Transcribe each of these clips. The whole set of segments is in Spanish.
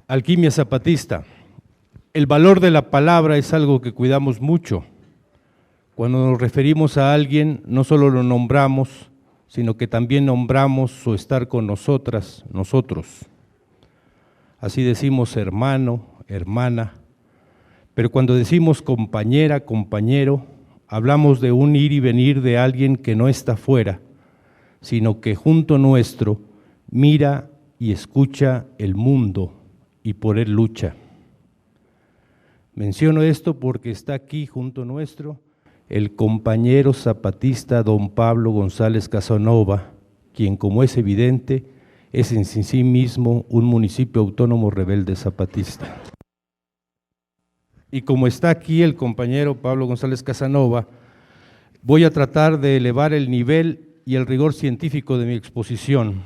Alquimia zapatista. El valor de la palabra es algo que cuidamos mucho. Cuando nos referimos a alguien, no solo lo nombramos, sino que también nombramos su estar con nosotras, nosotros. Así decimos hermano, hermana, pero cuando decimos compañera, compañero, hablamos de un ir y venir de alguien que no está fuera, sino que junto nuestro mira y escucha el mundo y por él lucha. Menciono esto porque está aquí junto nuestro el compañero zapatista don Pablo González Casanova, quien, como es evidente, es en sí mismo un municipio autónomo rebelde zapatista. Y como está aquí el compañero Pablo González Casanova, voy a tratar de elevar el nivel y el rigor científico de mi exposición,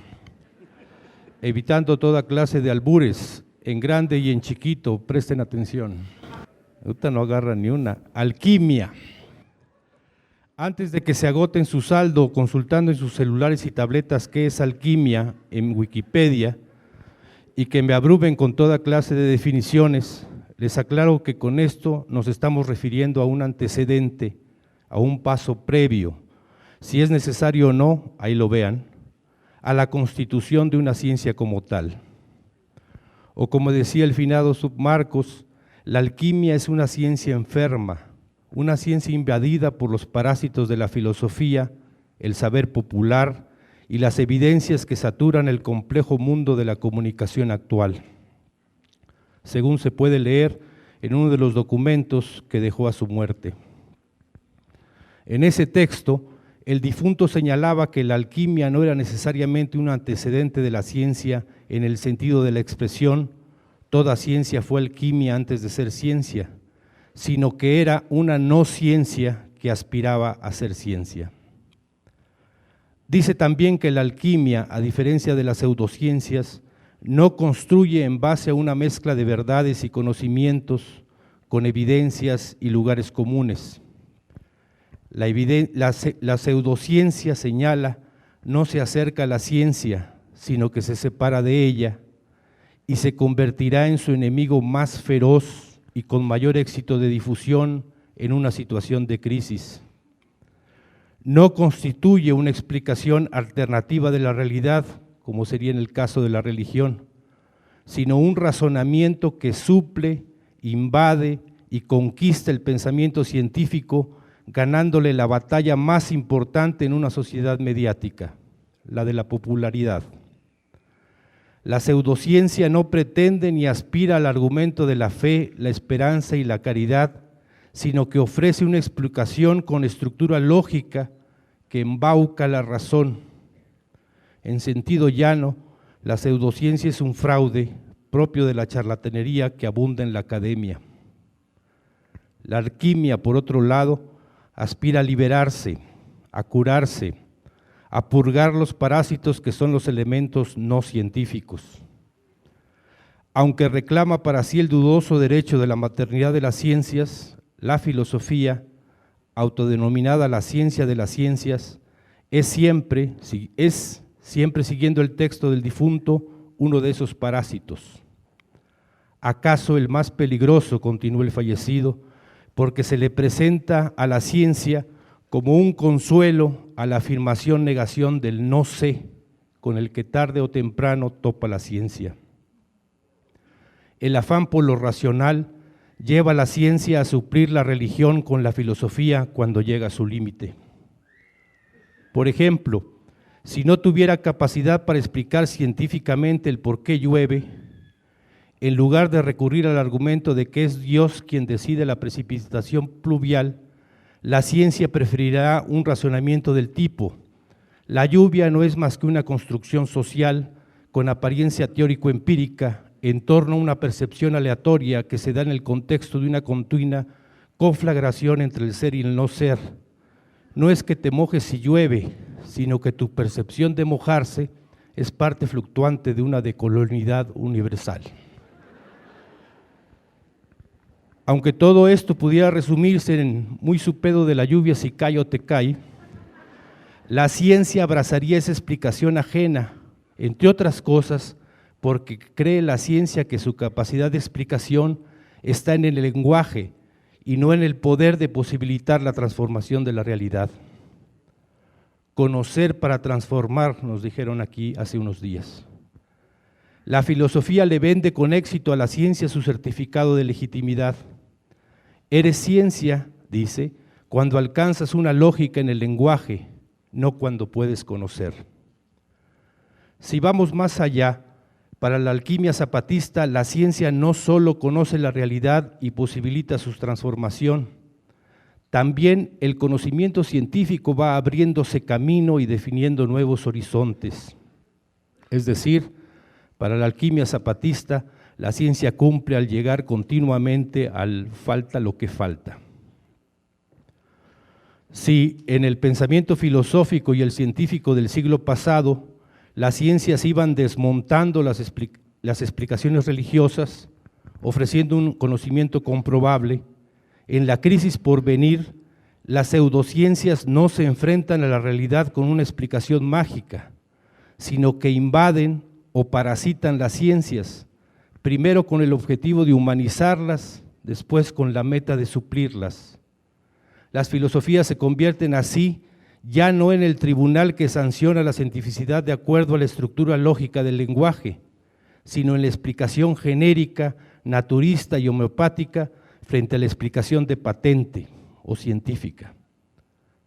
evitando toda clase de albures, en grande y en chiquito, presten atención. Ahorita no agarran ni una. Alquimia. Antes de que se agoten su saldo consultando en sus celulares y tabletas qué es alquimia en Wikipedia y que me abrumen con toda clase de definiciones, les aclaro que con esto nos estamos refiriendo a un antecedente, a un paso previo, si es necesario o no, ahí lo vean, a la constitución de una ciencia como tal. O como decía el finado Submarcos, la alquimia es una ciencia enferma, una ciencia invadida por los parásitos de la filosofía, el saber popular y las evidencias que saturan el complejo mundo de la comunicación actual, según se puede leer en uno de los documentos que dejó a su muerte. En ese texto, el difunto señalaba que la alquimia no era necesariamente un antecedente de la ciencia en el sentido de la expresión toda ciencia fue alquimia antes de ser ciencia, sino que era una no ciencia que aspiraba a ser ciencia. Dice también que la alquimia, a diferencia de las pseudociencias, no construye en base a una mezcla de verdades y conocimientos con evidencias y lugares comunes. La pseudociencia, señala, no se acerca a la ciencia, sino que se separa de ella y se convertirá en su enemigo más feroz y con mayor éxito de difusión en una situación de crisis. No constituye una explicación alternativa de la realidad, como sería en el caso de la religión, sino un razonamiento que suple, invade y conquista el pensamiento científico, ganándole la batalla más importante en una sociedad mediática, la de la popularidad. La pseudociencia no pretende ni aspira al argumento de la fe, la esperanza y la caridad, sino que ofrece una explicación con estructura lógica que embauca la razón. En sentido llano, la pseudociencia es un fraude propio de la charlatanería que abunda en la academia. La alquimia, por otro lado, aspira a liberarse, a curarse, a purgar los parásitos que son los elementos no científicos. Aunque reclama para sí el dudoso derecho de la maternidad de las ciencias, la filosofía, autodenominada la ciencia de las ciencias, es siempre siguiendo el texto del difunto, uno de esos parásitos. ¿Acaso el más peligroso?, continuó el fallecido, porque se le presenta a la ciencia como un consuelo a la afirmación-negación del no sé, con el que tarde o temprano topa la ciencia. El afán por lo racional lleva a la ciencia a suplir la religión con la filosofía cuando llega a su límite. Por ejemplo, si no tuviera capacidad para explicar científicamente el por qué llueve, en lugar de recurrir al argumento de que es Dios quien decide la precipitación pluvial, la ciencia preferirá un razonamiento del tipo: la lluvia no es más que una construcción social con apariencia teórico-empírica en torno a una percepción aleatoria que se da en el contexto de una continua conflagración entre el ser y el no ser. No es que te mojes si llueve, sino que tu percepción de mojarse es parte fluctuante de una decolonialidad universal. Aunque todo esto pudiera resumirse en muy su pedo de la lluvia si cae o te cae, la ciencia abrazaría esa explicación ajena, entre otras cosas, porque cree la ciencia que su capacidad de explicación está en el lenguaje y no en el poder de posibilitar la transformación de la realidad. Conocer para transformar, nos dijeron aquí hace unos días. La filosofía le vende con éxito a la ciencia su certificado de legitimidad. Eres ciencia, dice, cuando alcanzas una lógica en el lenguaje, no cuando puedes conocer. Si vamos más allá, para la alquimia zapatista, la ciencia no solo conoce la realidad y posibilita su transformación, también el conocimiento científico va abriéndose camino y definiendo nuevos horizontes. Es decir, para la alquimia zapatista, la ciencia cumple al llegar continuamente al falta lo que falta. Si en el pensamiento filosófico y el científico del siglo pasado las ciencias iban desmontando las explicaciones religiosas, ofreciendo un conocimiento comprobable, en la crisis por venir, las pseudociencias no se enfrentan a la realidad con una explicación mágica, sino que invaden o parasitan las ciencias, primero con el objetivo de humanizarlas, después con la meta de suplirlas. Las filosofías se convierten así ya no en el tribunal que sanciona la cientificidad de acuerdo a la estructura lógica del lenguaje, sino en la explicación genérica, naturista y homeopática frente a la explicación de patente o científica.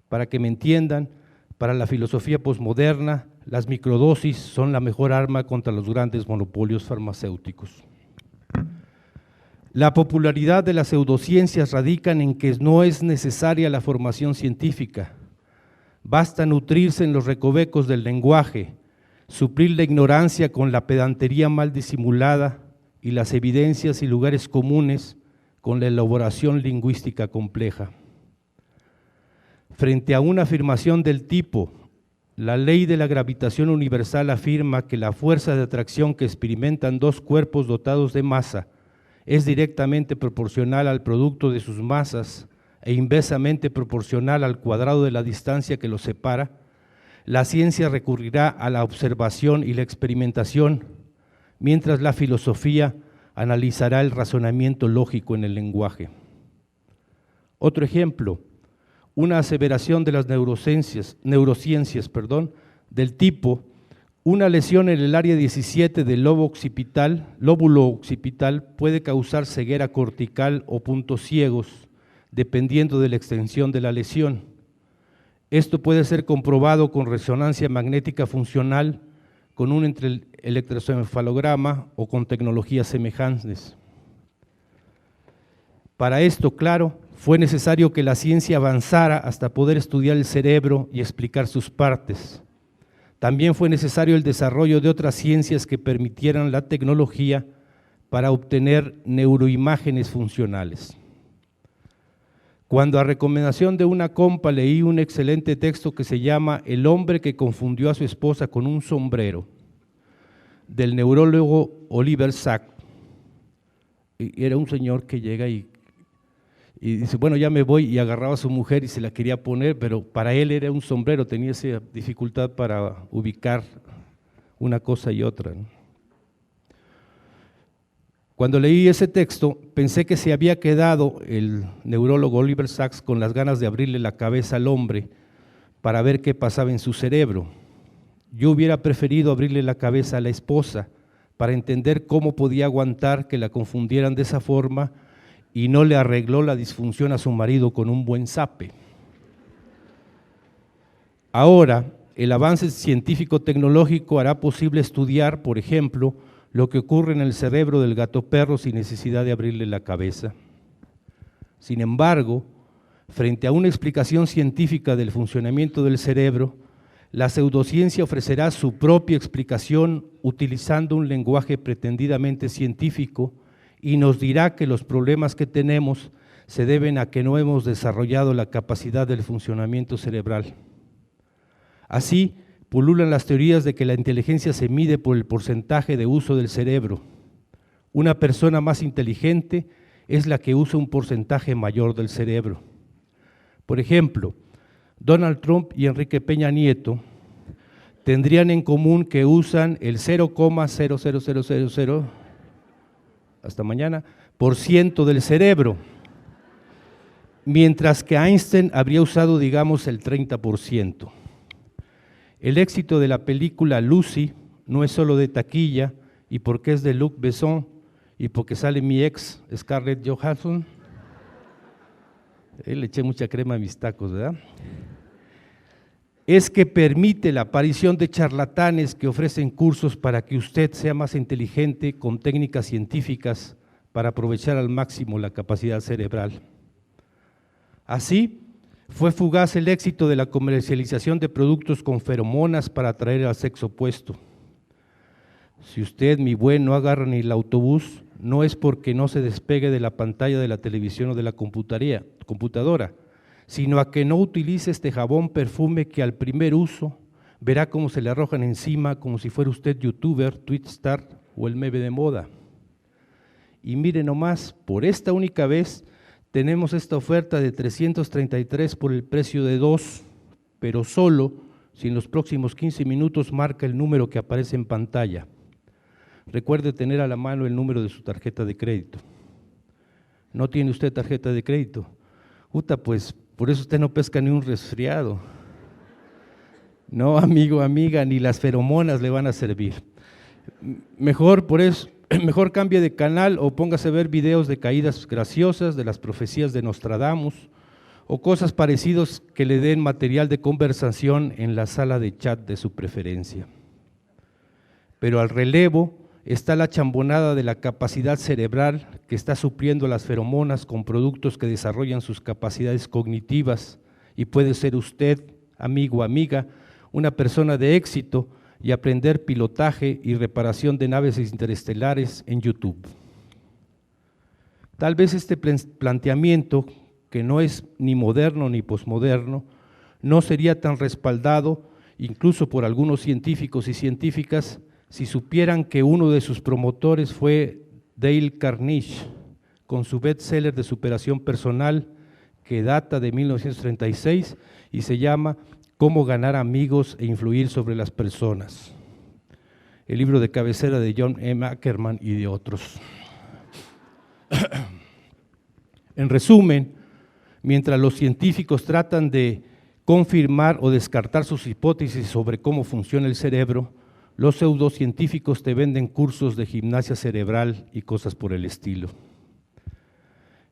Para que me entiendan, para la filosofía posmoderna, las microdosis son la mejor arma contra los grandes monopolios farmacéuticos. La popularidad de las pseudociencias radica en que no es necesaria la formación científica. Basta nutrirse en los recovecos del lenguaje, suplir la ignorancia con la pedantería mal disimulada y las evidencias y lugares comunes con la elaboración lingüística compleja. Frente a una afirmación del tipo, la ley de la gravitación universal afirma que la fuerza de atracción que experimentan dos cuerpos dotados de masa es directamente proporcional al producto de sus masas e inversamente proporcional al cuadrado de la distancia que los separa, la ciencia recurrirá a la observación y la experimentación, mientras la filosofía analizará el razonamiento lógico en el lenguaje. Otro ejemplo, una aseveración de las neurociencias, del tipo, una lesión en el área 17 del lóbulo occipital puede causar ceguera cortical o puntos ciegos, dependiendo de la extensión de la lesión. Esto puede ser comprobado con resonancia magnética funcional, con un electroencefalograma o con tecnologías semejantes. Para esto, claro, fue necesario que la ciencia avanzara hasta poder estudiar el cerebro y explicar sus partes. También fue necesario el desarrollo de otras ciencias que permitieran la tecnología para obtener neuroimágenes funcionales. Cuando a recomendación de una compa leí un excelente texto que se llama El hombre que confundió a su esposa con un sombrero, del neurólogo Oliver Sacks, y era un señor que llega y dice, bueno, ya me voy, y agarraba a su mujer y se la quería poner, pero para él era un sombrero, tenía esa dificultad para ubicar una cosa y otra, ¿no? Cuando leí ese texto, pensé que se había quedado el neurólogo Oliver Sacks con las ganas de abrirle la cabeza al hombre para ver qué pasaba en su cerebro. Yo hubiera preferido abrirle la cabeza a la esposa para entender cómo podía aguantar que la confundieran de esa forma y no le arregló la disfunción a su marido con un buen zape. Ahora, el avance científico-tecnológico hará posible estudiar, por ejemplo, lo que ocurre en el cerebro del gato perro sin necesidad de abrirle la cabeza. Sin embargo, frente a una explicación científica del funcionamiento del cerebro, la pseudociencia ofrecerá su propia explicación utilizando un lenguaje pretendidamente científico y nos dirá que los problemas que tenemos se deben a que no hemos desarrollado la capacidad del funcionamiento cerebral. Así, pululan las teorías de que la inteligencia se mide por el porcentaje de uso del cerebro. Una persona más inteligente es la que usa un porcentaje mayor del cerebro. Por ejemplo, Donald Trump y Enrique Peña Nieto tendrían en común que usan el 0,00000 hasta mañana por ciento del cerebro, mientras que Einstein habría usado, digamos, el 30%. El éxito de la película Lucy no es solo de taquilla y porque es de Luc Besson y porque sale mi ex Scarlett Johansson. Le eché mucha crema a mis tacos, ¿verdad? Es que permite la aparición de charlatanes que ofrecen cursos para que usted sea más inteligente con técnicas científicas para aprovechar al máximo la capacidad cerebral. Así, fue fugaz el éxito de la comercialización de productos con feromonas para atraer al sexo opuesto. Si usted, mi buen, no agarra ni el autobús, no es porque no se despegue de la pantalla de la televisión o de la computadora, sino a que no utilice este jabón perfume que al primer uso verá cómo se le arrojan encima como si fuera usted youtuber, twitstar o el meme de moda. Y mire nomás, por esta única vez tenemos esta oferta de 333 por el precio de 2, pero solo si en los próximos 15 minutos marca el número que aparece en pantalla. Recuerde tener a la mano el número de su tarjeta de crédito. ¿No tiene usted tarjeta de crédito? Pues por eso usted no pesca ni un resfriado. No, amigo, amiga, ni las feromonas le van a servir. Mejor cambie de canal o póngase a ver videos de caídas graciosas, de las profecías de Nostradamus o cosas parecidas que le den material de conversación en la sala de chat de su preferencia. Pero al relevo está la chambonada de la capacidad cerebral que está supliendo las feromonas con productos que desarrollan sus capacidades cognitivas y puede ser usted, amigo o amiga, una persona de éxito y aprender pilotaje y reparación de naves interestelares en YouTube. Tal vez este planteamiento, que no es ni moderno ni posmoderno, no sería tan respaldado incluso por algunos científicos y científicas si supieran que uno de sus promotores fue Dale Carnegie, con su bestseller de superación personal que data de 1936 y se llama Cómo ganar amigos e influir sobre las personas. El libro de cabecera de John M. Ackerman y de otros. En resumen, mientras los científicos tratan de confirmar o descartar sus hipótesis sobre cómo funciona el cerebro, los pseudocientíficos te venden cursos de gimnasia cerebral y cosas por el estilo.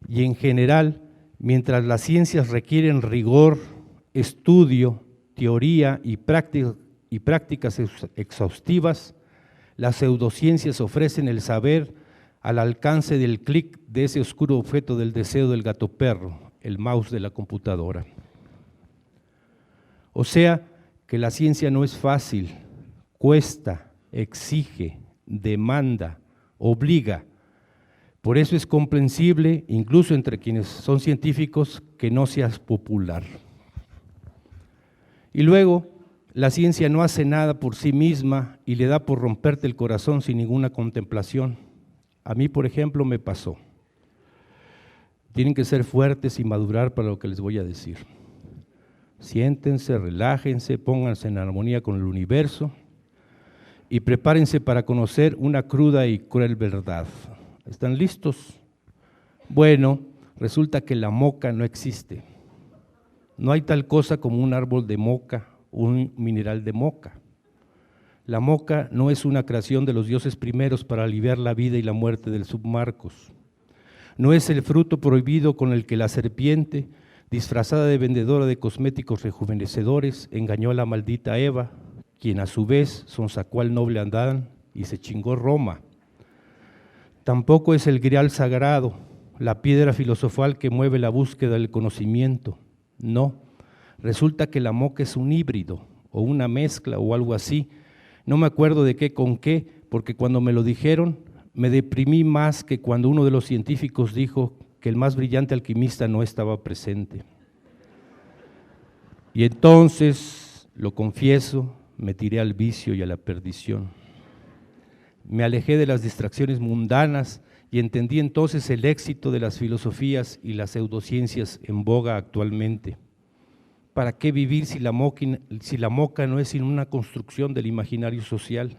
Y en general, mientras las ciencias requieren rigor, estudio, teoría y prácticas exhaustivas, las pseudociencias ofrecen el saber al alcance del clic de ese oscuro objeto del deseo del gato perro, el mouse de la computadora. O sea, que la ciencia no es fácil, cuesta, exige, demanda, obliga. Por eso es comprensible, incluso entre quienes son científicos, que no seas popular. Y luego, la ciencia no hace nada por sí misma y le da por romperte el corazón sin ninguna contemplación. A mí, por ejemplo, me pasó. Tienen que ser fuertes y madurar para lo que les voy a decir. Siéntense, relájense, pónganse en armonía con el universo y prepárense para conocer una cruda y cruel verdad. ¿Están listos? Bueno, resulta que la moca no existe. No hay tal cosa como un árbol de moca, un mineral de moca. La moca no es una creación de los dioses primeros para aliviar la vida y la muerte del submarcos. No es el fruto prohibido con el que la serpiente, disfrazada de vendedora de cosméticos rejuvenecedores, engañó a la maldita Eva, quien a su vez sonsacó al noble Adán y se chingó Roma. Tampoco es el grial sagrado, la piedra filosofal que mueve la búsqueda del conocimiento. No, resulta que la moca es un híbrido o una mezcla o algo así. No me acuerdo de qué con qué, porque cuando me lo dijeron me deprimí más que cuando uno de los científicos dijo que el más brillante alquimista no estaba presente. Y entonces, lo confieso, me tiré al vicio y a la perdición. Me alejé de las distracciones mundanas y entendí entonces el éxito de las filosofías y las pseudociencias en boga actualmente. ¿Para qué vivir si la moca no es sino una construcción del imaginario social?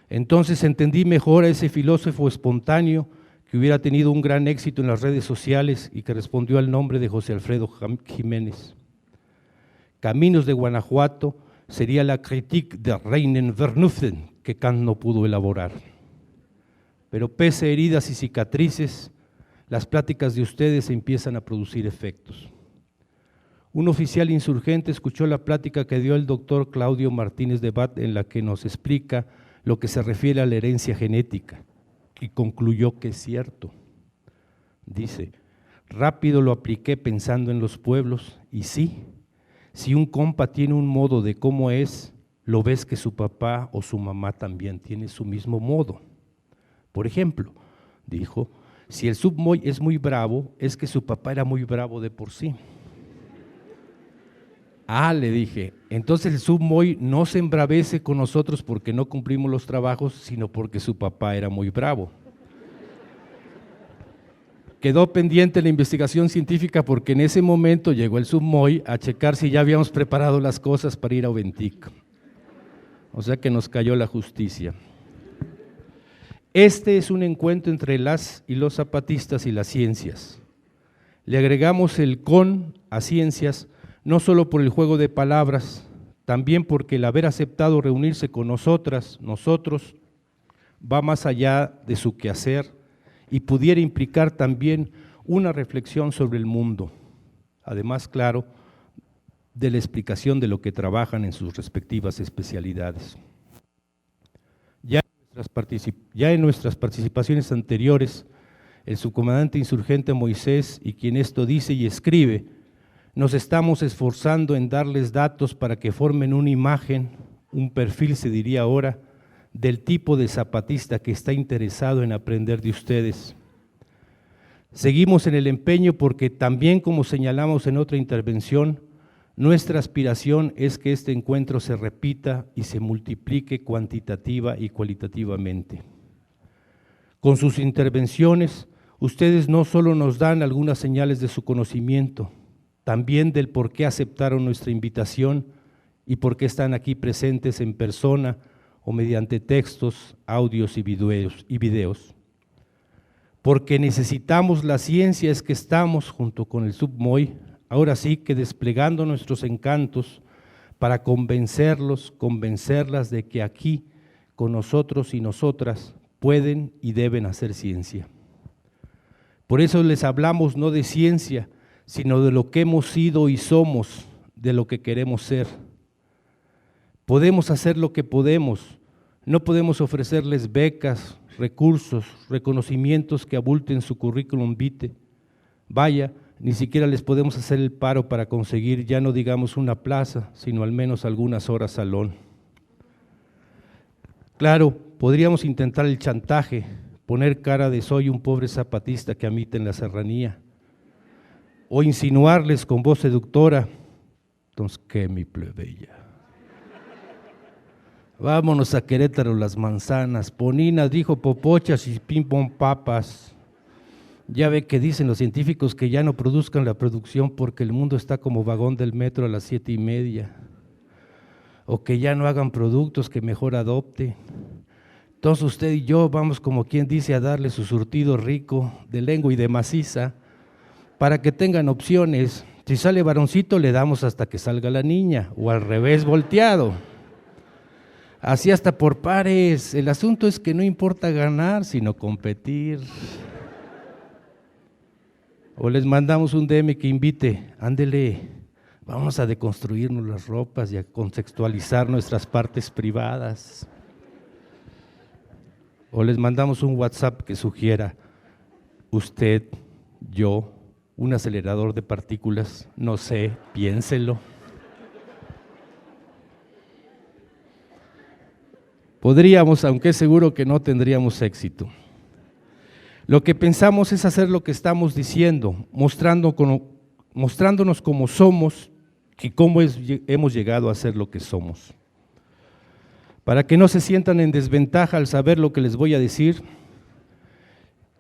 Entonces entendí mejor a ese filósofo espontáneo que hubiera tenido un gran éxito en las redes sociales y que respondió al nombre de José Alfredo Jiménez. Caminos de Guanajuato sería la Kritik der reinen Vernunft que Kant no pudo elaborar. Pero pese a heridas y cicatrices, las pláticas de ustedes empiezan a producir efectos. Un oficial insurgente escuchó la plática que dio el doctor Claudio Martínez de Bat en la que nos explica lo que se refiere a la herencia genética y concluyó que es cierto. Dice, rápido lo apliqué pensando en los pueblos y sí, si un compa tiene un modo de cómo es, lo ves que su papá o su mamá también tiene su mismo modo. Por ejemplo, dijo, si el submoy es muy bravo, es que su papá era muy bravo de por sí. Ah, le dije, entonces el submoy no se embravece con nosotros porque no cumplimos los trabajos, sino porque su papá era muy bravo. Quedó pendiente la investigación científica porque en ese momento llegó el submoy a checar si ya habíamos preparado las cosas para ir a Oventic. O sea que nos cayó la justicia. Este es un encuentro entre las y los zapatistas y las ciencias. Le agregamos el con a ciencias, no solo por el juego de palabras, también porque el haber aceptado reunirse con nosotros, va más allá de su quehacer y pudiera implicar también una reflexión sobre el mundo. Además, claro, de la explicación de lo que trabajan en sus respectivas especialidades. Ya en nuestras participaciones anteriores, el subcomandante insurgente Moisés y quien esto dice y escribe, nos estamos esforzando en darles datos para que formen una imagen, un perfil se diría ahora, del tipo de zapatista que está interesado en aprender de ustedes. Seguimos en el empeño porque también como señalamos en otra intervención, nuestra aspiración es que este encuentro se repita y se multiplique cuantitativa y cualitativamente. Con sus intervenciones, ustedes no solo nos dan algunas señales de su conocimiento, también del por qué aceptaron nuestra invitación y por qué están aquí presentes en persona o mediante textos, audios y videos. Porque necesitamos la ciencia es que estamos, junto con el submoy, ahora sí que desplegando nuestros encantos para convencerlas de que aquí, con nosotros y nosotras, pueden y deben hacer ciencia. Por eso les hablamos no de ciencia, sino de lo que hemos sido y somos, de lo que queremos ser. Podemos hacer lo que podemos, no podemos ofrecerles becas, recursos, reconocimientos que abulten su currículum vitae. Vaya, ni siquiera les podemos hacer el paro para conseguir, ya no digamos una plaza, sino al menos algunas horas salón. Claro, podríamos intentar el chantaje, poner cara de soy un pobre zapatista que habita en la serranía, o insinuarles con voz seductora, entonces, ¿qué, mi plebeya? Vámonos a Querétaro las manzanas, poninas, dijo popochas y ping pong papas. Ya ve que dicen los científicos que ya no produzcan la producción porque el mundo está como vagón del metro a las 7:30. O que ya no hagan productos, que mejor adopte. Entonces usted y yo vamos como quien dice a darle su surtido rico de lengua y de maciza para que tengan opciones. Si sale varoncito le damos hasta que salga la niña o al revés volteado. Así hasta por pares. El asunto es que no importa ganar sino competir. O les mandamos un DM que invite, ándele, vamos a deconstruirnos las ropas y a contextualizar nuestras partes privadas. O les mandamos un WhatsApp que sugiera, usted, yo, un acelerador de partículas, no sé, piénselo. Podríamos, aunque es seguro que no tendríamos éxito. Lo que pensamos es hacer lo que estamos diciendo, mostrándonos como somos y cómo hemos llegado a ser lo que somos. Para que no se sientan en desventaja al saber lo que les voy a decir,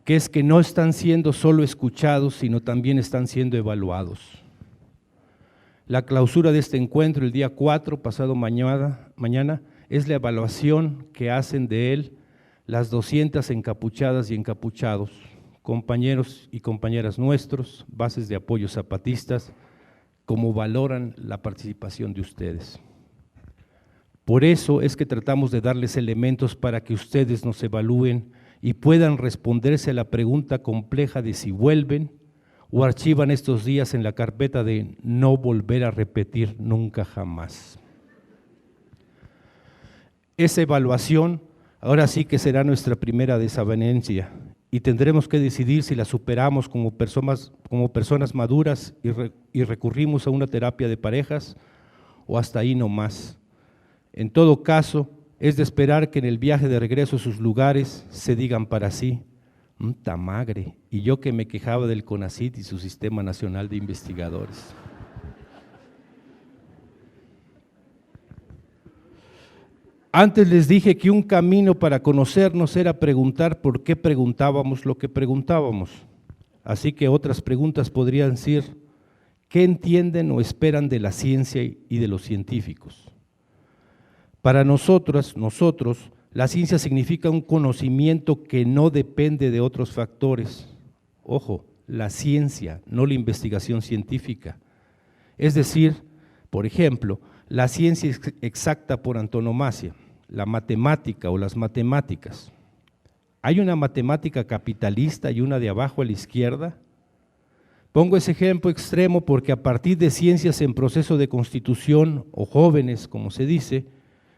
que es que no están siendo solo escuchados, sino también están siendo evaluados. La clausura de este encuentro el día 4, pasado mañana, es la evaluación que hacen de él las 200 encapuchadas y encapuchados, compañeros y compañeras nuestros, bases de apoyo zapatistas, cómo valoran la participación de ustedes. Por eso es que tratamos de darles elementos para que ustedes nos evalúen y puedan responderse a la pregunta compleja de si vuelven o archivan estos días en la carpeta de no volver a repetir nunca jamás. Esa evaluación ahora sí que será nuestra primera desavenencia y tendremos que decidir si la superamos como personas maduras y recurrimos a una terapia de parejas o hasta ahí no más. En todo caso, es de esperar que en el viaje de regreso a sus lugares se digan para sí, tamagre, y yo que me quejaba del CONACYT y su Sistema Nacional de Investigadores. Antes les dije que un camino para conocernos era preguntar por qué preguntábamos lo que preguntábamos. Así que otras preguntas podrían ser, ¿qué entienden o esperan de la ciencia y de los científicos? Para nosotros, la ciencia significa un conocimiento que no depende de otros factores. Ojo, la ciencia, no la investigación científica. Es decir, por ejemplo, la ciencia exacta por antonomasia, la matemática o las matemáticas. ¿Hay una matemática capitalista y una de abajo a la izquierda? Pongo ese ejemplo extremo porque a partir de ciencias en proceso de constitución o jóvenes, como se dice,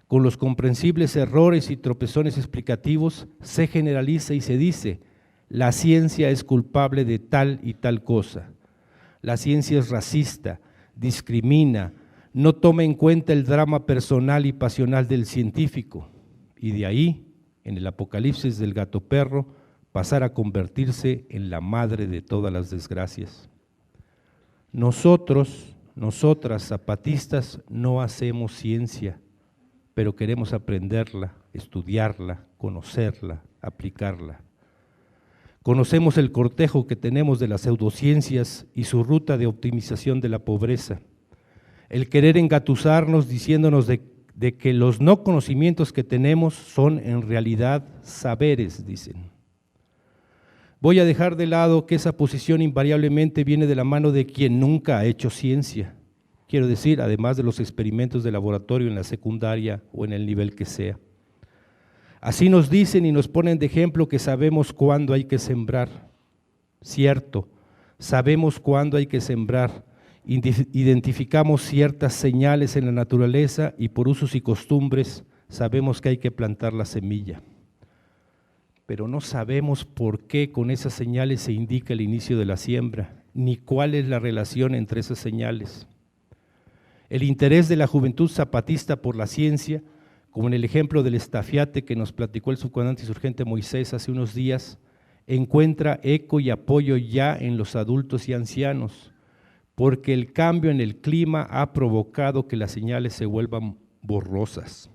con los comprensibles errores y tropezones explicativos, se generaliza y se dice, la ciencia es culpable de tal y tal cosa. La ciencia es racista, discrimina, no toma en cuenta el drama personal y pasional del científico. Y de ahí, en el apocalipsis del gato perro, pasar a convertirse en la madre de todas las desgracias. Nosotras, zapatistas, no hacemos ciencia, pero queremos aprenderla, estudiarla, conocerla, aplicarla. Conocemos el cortejo que tenemos de las pseudociencias y su ruta de optimización de la pobreza. El querer engatusarnos diciéndonos de que los no conocimientos que tenemos son en realidad saberes, dicen. Voy a dejar de lado que esa posición invariablemente viene de la mano de quien nunca ha hecho ciencia. Quiero decir, además de los experimentos de laboratorio en la secundaria o en el nivel que sea. Así nos dicen y nos ponen de ejemplo que sabemos cuándo hay que sembrar. Cierto, sabemos cuándo hay que sembrar. Identificamos ciertas señales en la naturaleza y por usos y costumbres sabemos que hay que plantar la semilla. Pero no sabemos por qué con esas señales se indica el inicio de la siembra, ni cuál es la relación entre esas señales. El interés de la juventud zapatista por la ciencia, como en el ejemplo del estafiate que nos platicó el subcomandante insurgente Moisés hace unos días, encuentra eco y apoyo ya en los adultos y ancianos, porque el cambio en el clima ha provocado que las señales se vuelvan borrosas.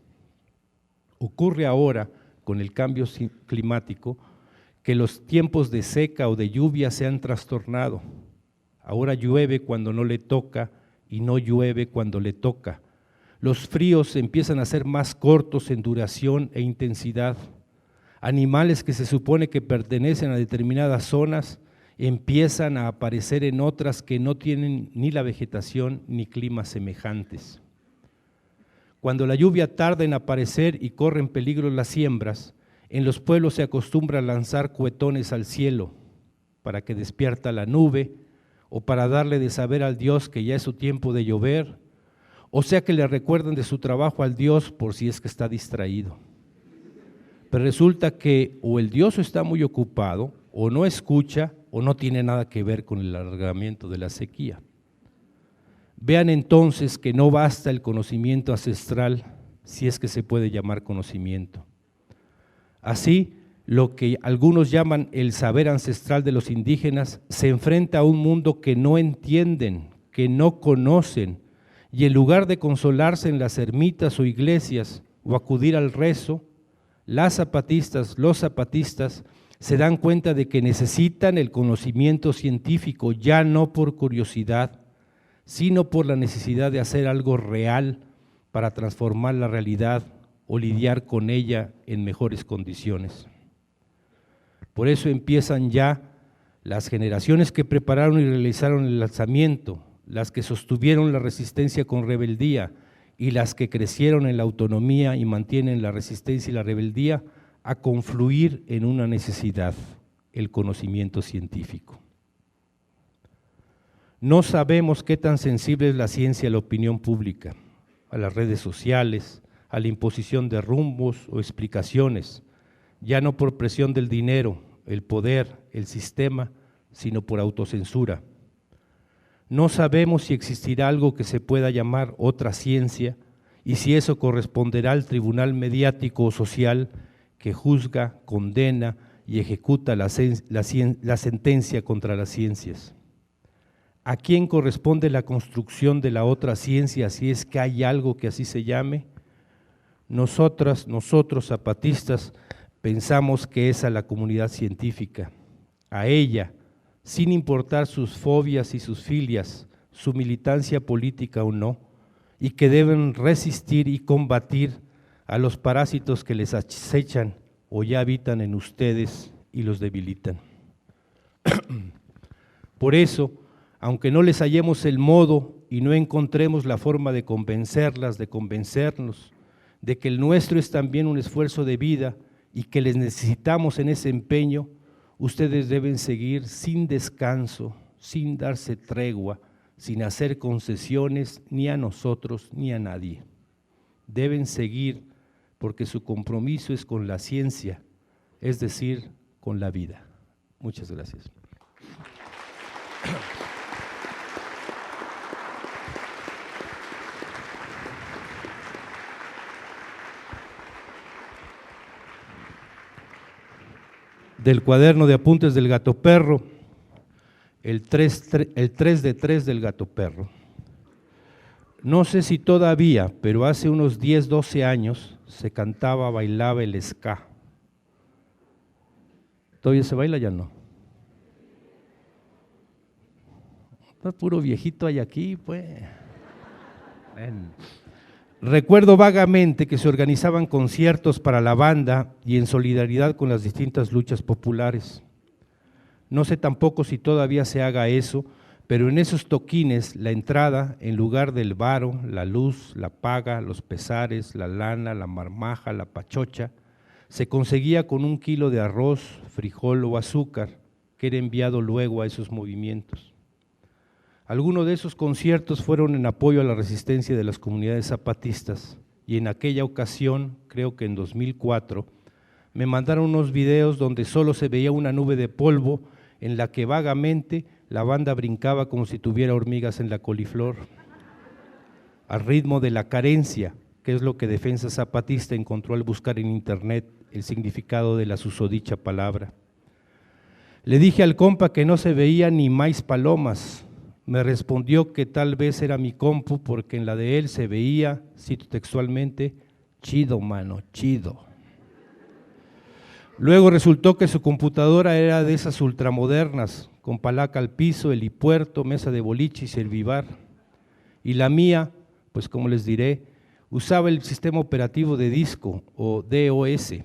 Ocurre ahora, con el cambio climático, que los tiempos de seca o de lluvia se han trastornado. Ahora llueve cuando no le toca y no llueve cuando le toca. Los fríos empiezan a ser más cortos en duración e intensidad. Animales que se supone que pertenecen a determinadas zonas empiezan a aparecer en otras que no tienen ni la vegetación ni climas semejantes. Cuando la lluvia tarda en aparecer y corren peligro las siembras, en los pueblos se acostumbra a lanzar cuetones al cielo para que despierta la nube o para darle de saber al Dios que ya es su tiempo de llover, o sea que le recuerdan de su trabajo al Dios por si es que está distraído. Pero resulta que o el Dios está muy ocupado, o no escucha, o no tiene nada que ver con el alargamiento de la sequía. Vean entonces que no basta el conocimiento ancestral, si es que se puede llamar conocimiento. Así, lo que algunos llaman el saber ancestral de los indígenas se enfrenta a un mundo que no entienden, que no conocen, y en lugar de consolarse en las ermitas o iglesias o acudir al rezo, los zapatistas se dan cuenta de que necesitan el conocimiento científico, ya no por curiosidad, sino por la necesidad de hacer algo real para transformar la realidad o lidiar con ella en mejores condiciones. Por eso empiezan ya las generaciones que prepararon y realizaron el lanzamiento, las que sostuvieron la resistencia con rebeldía y las que crecieron en la autonomía y mantienen la resistencia y la rebeldía a confluir en una necesidad, el conocimiento científico. No sabemos qué tan sensible es la ciencia a la opinión pública, a las redes sociales, a la imposición de rumbos o explicaciones, ya no por presión del dinero, el poder, el sistema, sino por autocensura. No sabemos si existirá algo que se pueda llamar otra ciencia y si eso corresponderá al tribunal mediático o social que juzga, condena y ejecuta la sentencia contra las ciencias. ¿A quién corresponde la construcción de la otra ciencia si es que hay algo que así se llame? Nosotros zapatistas, pensamos que es a la comunidad científica, a ella, sin importar sus fobias y sus filias, su militancia política o no, y que deben resistir y combatir a los parásitos que les acechan o ya habitan en ustedes y los debilitan. Por eso, aunque no les hallemos el modo y no encontremos la forma de convencerlas, de convencernos, de que el nuestro es también un esfuerzo de vida y que les necesitamos en ese empeño, ustedes deben seguir sin descanso, sin darse tregua, sin hacer concesiones ni a nosotros ni a nadie. Deben seguir porque su compromiso es con la ciencia, es decir, con la vida. Muchas gracias. Del cuaderno de apuntes del Gato Perro, el 3 de 3 del Gato Perro. No sé si todavía, pero hace unos 10, 12 años se cantaba, bailaba el ska. ¿Todavía se baila? Ya no. Está puro viejito hay aquí, pues. Bueno. Recuerdo vagamente que se organizaban conciertos para la banda y en solidaridad con las distintas luchas populares. No sé tampoco si todavía se haga eso, pero en esos toquines la entrada, en lugar del varo, la luz, la paga, los pesares, la lana, la marmaja, la pachocha, se conseguía con 1 kilo de arroz, frijol o azúcar, que era enviado luego a esos movimientos. Algunos de esos conciertos fueron en apoyo a la resistencia de las comunidades zapatistas y en aquella ocasión, creo que en 2004, me mandaron unos videos donde solo se veía una nube de polvo en la que vagamente la banda brincaba como si tuviera hormigas en la coliflor, al ritmo de la carencia, que es lo que Defensa Zapatista encontró al buscar en internet el significado de la susodicha palabra. Le dije al compa que no se veía ni más palomas. Me respondió que tal vez era mi compu porque en la de él se veía, cito textualmente, chido mano, chido. Luego resultó que su computadora era de esas ultramodernas, con palaca al piso, helipuerto, mesa de boliche y servibar. Y la mía, pues como les diré, usaba el sistema operativo de disco o DOS,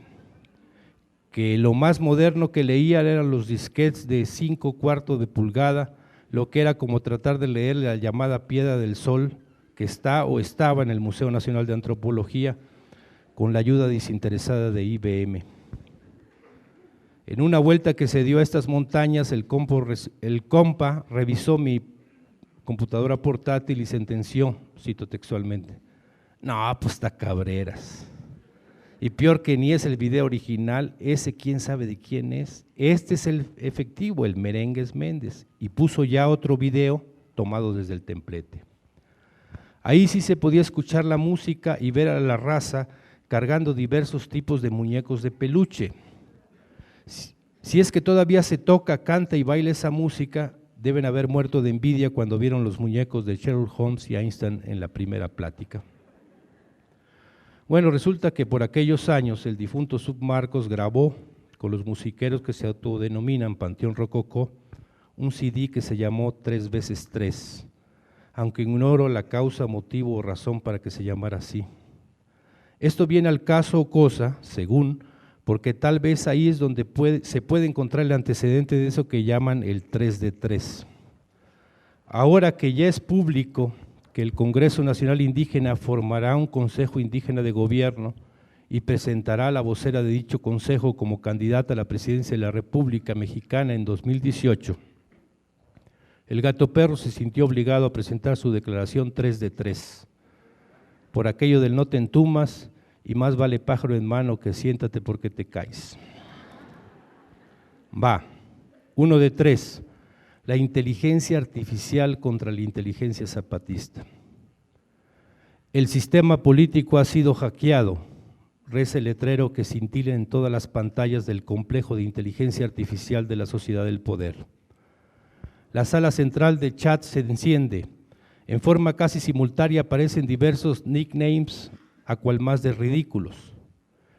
que lo más moderno que leía eran los disquetes de 5/4 de pulgada, lo que era como tratar de leer la llamada Piedra del Sol, que está o estaba en el Museo Nacional de Antropología, con la ayuda desinteresada de IBM. En una vuelta que se dio a estas montañas, el compa revisó mi computadora portátil y sentenció, cito textualmente, no, pues está cabreras. Y peor que ni es el video original, ese quién sabe de quién es. Este es el efectivo, el Merengues Méndez, y puso ya otro video tomado desde el templete. Ahí sí se podía escuchar la música y ver a la raza cargando diversos tipos de muñecos de peluche. Si es que todavía se toca, canta y baila esa música, deben haber muerto de envidia cuando vieron los muñecos de Sherlock Holmes y Einstein en la primera plática. Bueno, resulta que por aquellos años el difunto Submarcos grabó con los musiqueros que se autodenominan Panteón Rococó un CD que se llamó 3x3. aunque ignoro la causa, motivo o razón para que se llamara así. Esto viene al caso o cosa, según, porque tal vez ahí es donde se puede encontrar el antecedente de eso que llaman el 3 de 3. Ahora que ya es público que el Congreso Nacional Indígena formará un Consejo Indígena de Gobierno y presentará a la vocera de dicho consejo como candidata a la presidencia de la República Mexicana en 2018, el Gato Perro se sintió obligado a presentar su declaración 3 de 3, por aquello del no te entumas y más vale pájaro en mano que siéntate porque te caes. Va, 1 de 3, la inteligencia artificial contra la inteligencia zapatista. El sistema político ha sido hackeado, reza el letrero que cintila en todas las pantallas del complejo de inteligencia artificial de la sociedad del poder. La sala central de chat se enciende, en forma casi simultánea aparecen diversos nicknames, a cual más de ridículos.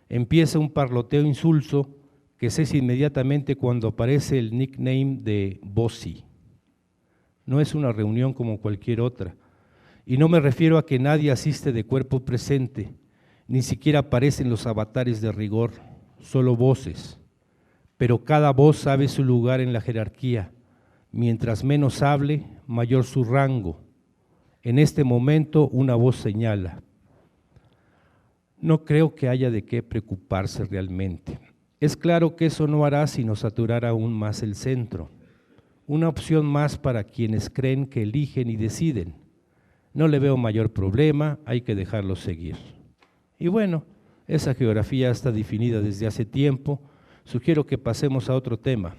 Empieza un parloteo insulso que cesa inmediatamente cuando aparece el nickname de Bossy. No es una reunión como cualquier otra, y no me refiero a que nadie asiste de cuerpo presente, ni siquiera aparecen los avatares de rigor, solo voces, pero cada voz sabe su lugar en la jerarquía. Mientras menos hable, mayor su rango. En este momento una voz señala. No creo que haya de qué preocuparse realmente. Es claro que eso no hará sino saturar aún más el centro. Una opción más para quienes creen que eligen y deciden. No le veo mayor problema, hay que dejarlo seguir. Y bueno, esa geografía está definida desde hace tiempo. Sugiero que pasemos a otro tema.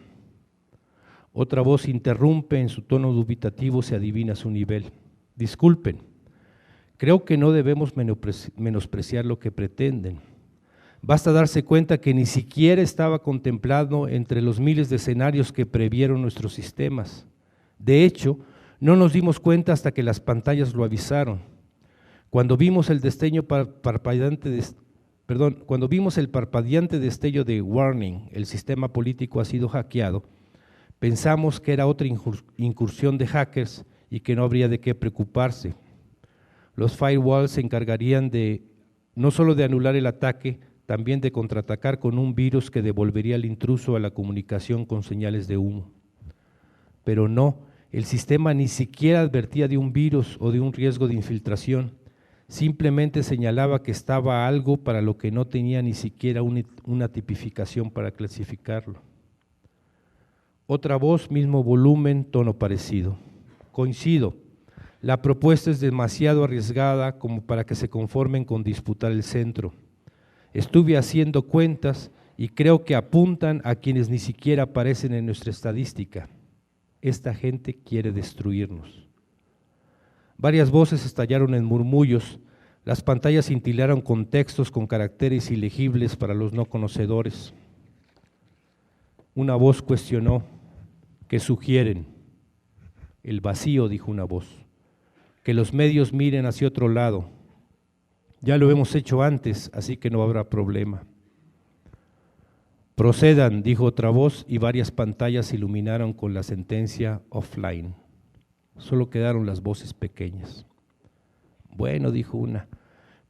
Otra voz interrumpe, en su tono dubitativo se adivina su nivel. Disculpen, creo que no debemos menospreciar lo que pretenden. Basta darse cuenta que ni siquiera estaba contemplado entre los miles de escenarios que previeron nuestros sistemas. De hecho, no nos dimos cuenta hasta que las pantallas lo avisaron. Cuando vimos el parpadeante destello de warning, el sistema político ha sido hackeado, pensamos que era otra incursión de hackers y que no habría de qué preocuparse. Los firewalls se encargarían no solo de anular el ataque, también de contraatacar con un virus que devolvería al intruso a la comunicación con señales de humo. Pero no, el sistema ni siquiera advertía de un virus o de un riesgo de infiltración, simplemente señalaba que estaba algo para lo que no tenía ni siquiera una tipificación para clasificarlo. Otra voz, mismo volumen, tono parecido. Coincido, la propuesta es demasiado arriesgada como para que se conformen con disputar el centro. Estuve haciendo cuentas y creo que apuntan a quienes ni siquiera aparecen en nuestra estadística. Esta gente quiere destruirnos. Varias voces estallaron en murmullos, las pantallas cintillaron con textos con caracteres ilegibles para los no conocedores. Una voz cuestionó, ¿qué sugieren? El vacío, dijo una voz, que los medios miren hacia otro lado. Ya lo hemos hecho antes, así que no habrá problema. Procedan, dijo otra voz, y varias pantallas se iluminaron con la sentencia offline. Solo quedaron las voces pequeñas. Bueno, dijo una,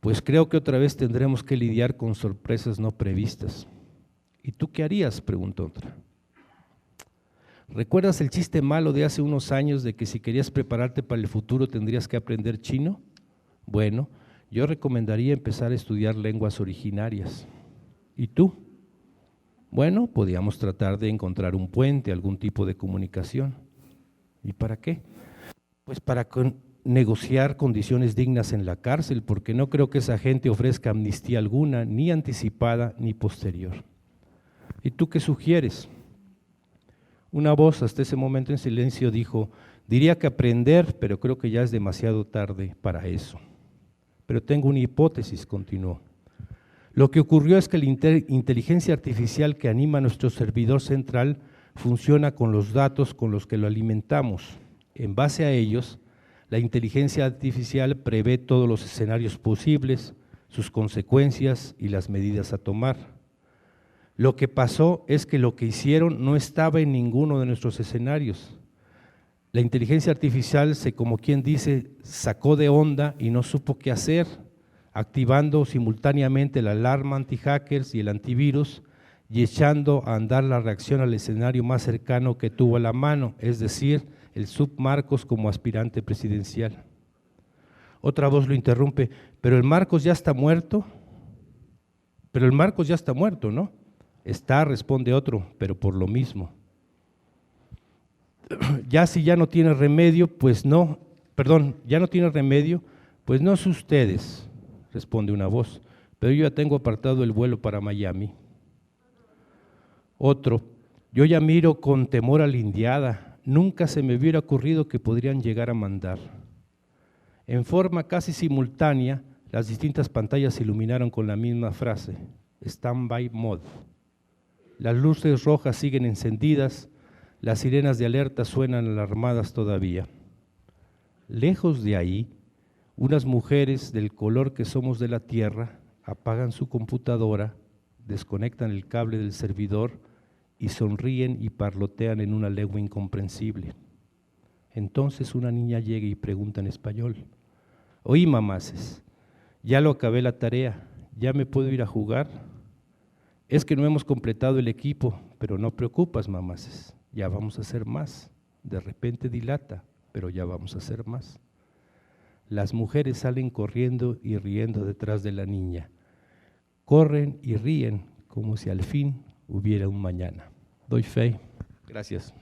pues creo que otra vez tendremos que lidiar con sorpresas no previstas. ¿Y tú qué harías?, preguntó otra. ¿Recuerdas el chiste malo de hace unos años de que si querías prepararte para el futuro tendrías que aprender chino? Bueno, yo recomendaría empezar a estudiar lenguas originarias. ¿Y tú? Bueno, podríamos tratar de encontrar un puente, algún tipo de comunicación. ¿Y para qué? Pues para negociar condiciones dignas en la cárcel, porque no creo que esa gente ofrezca amnistía alguna, ni anticipada ni posterior. ¿Y tú qué sugieres? Una voz hasta ese momento en silencio dijo, diría que aprender, pero creo que ya es demasiado tarde para eso. Pero tengo una hipótesis, continuó. Lo que ocurrió es que la inteligencia artificial que anima a nuestro servidor central funciona con los datos con los que lo alimentamos. En base a ellos, la inteligencia artificial prevé todos los escenarios posibles, sus consecuencias y las medidas a tomar. Lo que pasó es que lo que hicieron no estaba en ninguno de nuestros escenarios. La inteligencia artificial como quien dice, sacó de onda y no supo qué hacer, activando simultáneamente la alarma anti-hackers y el antivirus y echando a andar la reacción al escenario más cercano que tuvo a la mano, es decir, el subMarcos como aspirante presidencial. Otra voz lo interrumpe, pero el Marcos ya está muerto. Pero el Marcos ya está muerto, ¿no? Está, responde otro, pero por lo mismo. Ya si ya no tiene remedio, pues no, perdón, ya no tiene remedio, pues no es ustedes, responde una voz, pero yo ya tengo apartado el vuelo para Miami. Otro, yo ya miro con temor a la indiada, nunca se me hubiera ocurrido que podrían llegar a mandar. En forma casi simultánea, las distintas pantallas se iluminaron con la misma frase, Standby Mode. Las luces rojas siguen encendidas, las sirenas de alerta suenan alarmadas todavía. Lejos de ahí, unas mujeres del color que somos de la tierra apagan su computadora, desconectan el cable del servidor y sonríen y parlotean en una lengua incomprensible. Entonces una niña llega y pregunta en español, oí mamaces, ya lo acabé la tarea, ¿ya me puedo ir a jugar? Es que no hemos completado el equipo, pero no preocupas mamaces, ya vamos a hacer más. De repente dilata, pero ya vamos a hacer más. Las mujeres salen corriendo y riendo detrás de la niña. Corren y ríen como si al fin hubiera un mañana. Doy fe. Gracias.